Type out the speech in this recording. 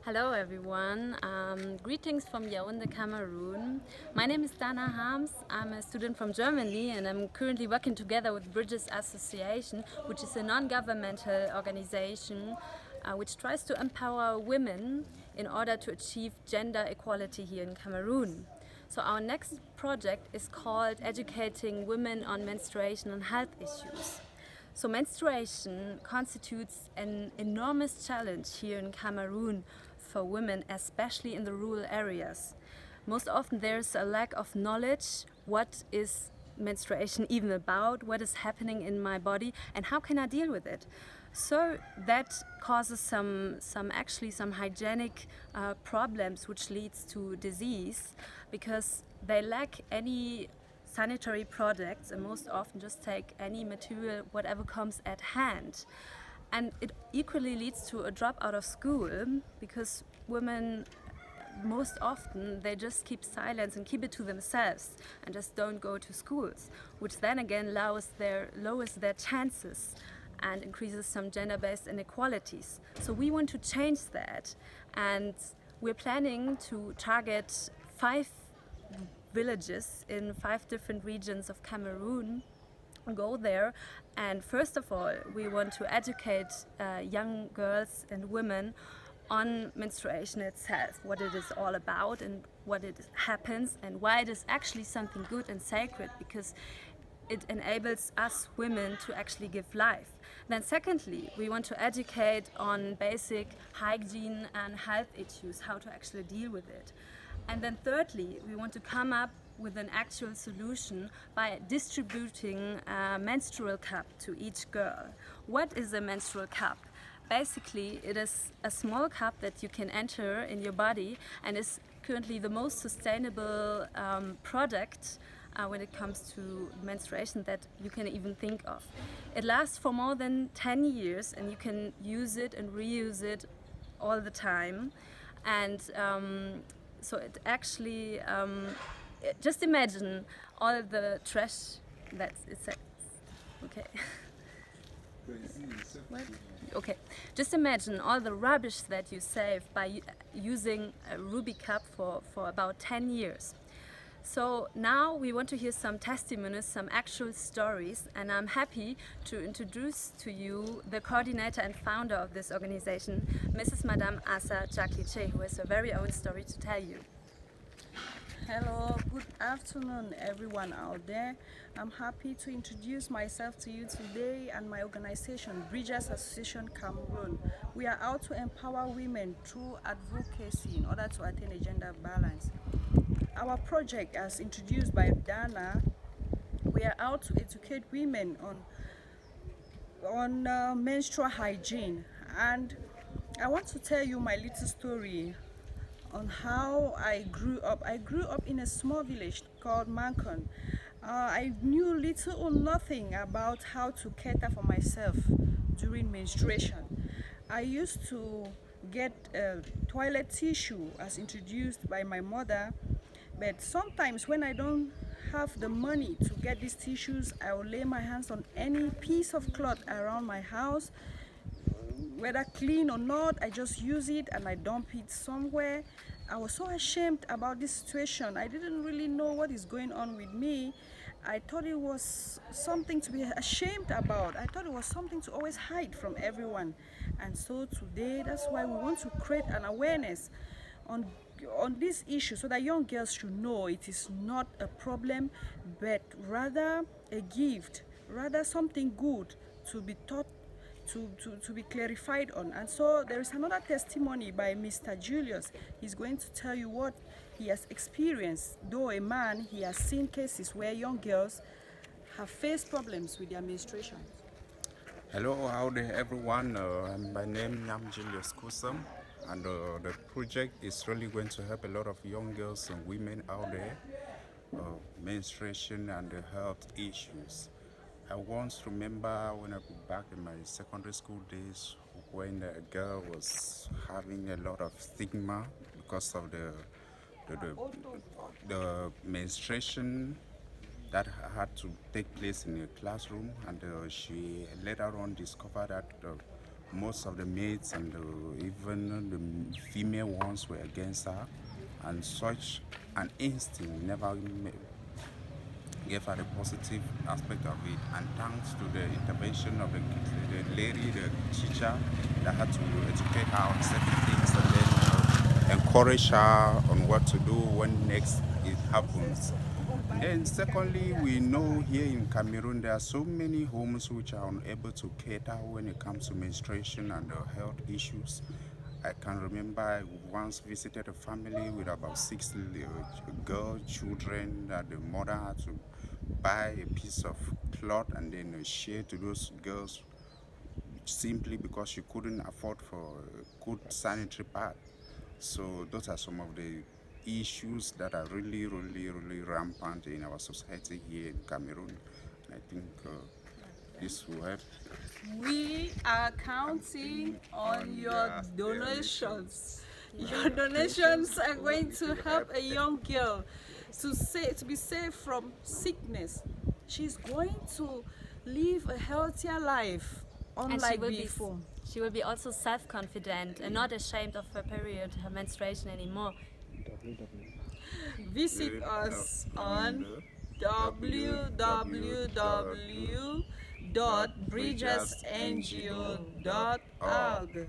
Hello everyone, greetings from Yaoundé, Cameroon. My name is Dana Harms. I'm a student from Germany and I'm currently working together with Bridges Association, which is a non-governmental organization which tries to empower women in order to achieve gender equality here in Cameroon. So our next project is called Educating Women on Menstruation and Health Issues. So menstruation constitutes an enormous challenge here in Cameroon for women, especially in the rural areas. Most often there's a lack of knowledge. What is menstruation even about? What is happening in my body and how can I deal with it? So that causes some hygienic problems which leads to disease because they lack any sanitary products and most often just take any material, whatever comes at hand. And it equally leads to a drop out of school because women most often they just keep silence and keep it to themselves and just don't go to schools, which then again lowers their chances and increases some gender-based inequalities. So we want to change that, and we're planning to target 5 villages in 5 different regions of Cameroon. Go there, and first of all we want to educate young girls and women on menstruation itself, what it is all about and what it happens and why it is actually something good and sacred, because it enables us women to actually give life. Then secondly, we want to educate on basic hygiene and health issues, how to actually deal with it. And then thirdly, we want to come up with an actual solution by distributing a menstrual cup to each girl. What is a menstrual cup? Basically, it is a small cup that you can enter in your body and is currently the most sustainable product when it comes to menstruation that you can even think of. It lasts for more than 10 years and you can use it and reuse it all the time. And so it actually, just imagine all the trash that it says. Okay. What? Okay. Just imagine all the rubbish that you save by using a Ruby cup for about 10 years. So now we want to hear some testimonies, some actual stories, and I'm happy to introduce to you the coordinator and founder of this organization, Mrs. Madame Asa Jakliche, who has a very own story to tell you. Hello, good afternoon everyone out there. I'm happy to introduce myself to you today and my organization, Bridges Association Cameroon. We are out to empower women through advocacy in order to attain a gender balance. Our project, as introduced by Dana, we are out to educate women on menstrual hygiene, and I want to tell you my little story on how I grew up. I grew up in a small village called Mancon. I knew little or nothing about how to cater for myself during menstruation. I used to get toilet tissue as introduced by my mother, but sometimes when I don't have the money to get these tissues, I will lay my hands on any piece of cloth around my house, whether clean or not. I just use it and I dump it somewhere. I was so ashamed about this situation. I didn't really know what is going on with me. I thought it was something to be ashamed about. I thought it was something to always hide from everyone. And so today, that's why we want to create an awareness on this issue, so that young girls should know it is not a problem, but rather a gift, rather something good to be taught, to be clarified on. And so there is another testimony by Mr. Julius. He's going to tell you what he has experienced. Though a man, he has seen cases where young girls have faced problems with their menstruation. Hello, howdy everyone. My name is Julius Qasim, and the project is really going to help a lot of young girls and women out there, menstruation and the health issues. I once remember when I go back in my secondary school days when a girl was having a lot of stigma because of the menstruation that had to take place in a classroom, and she later on discovered that most of the mates and even the female ones were against her, and such an instinct never gave her the positive aspect of it. And thanks to the intervention of the lady, the teacher, that had to educate her on certain things and then encourage her on what to do when next it happens. Then secondly, we know here in Cameroon there are so many homes which are unable to cater when it comes to menstruation and health issues. I can remember I once visited a family with about 6 girl children that the mother had to buy a piece of cloth and then share to those girls simply because she couldn't afford for a good sanitary pad. So those are some of the issues that are really rampant in our society here in Cameroon. I think this will help. We are counting on your donations. Your donations are going to help a young girl to be saved from sickness. She's going to live a healthier life, unlike before. She will be also self-confident and not ashamed of her period, her menstruation anymore. Visit us on www.bridgesngo.org.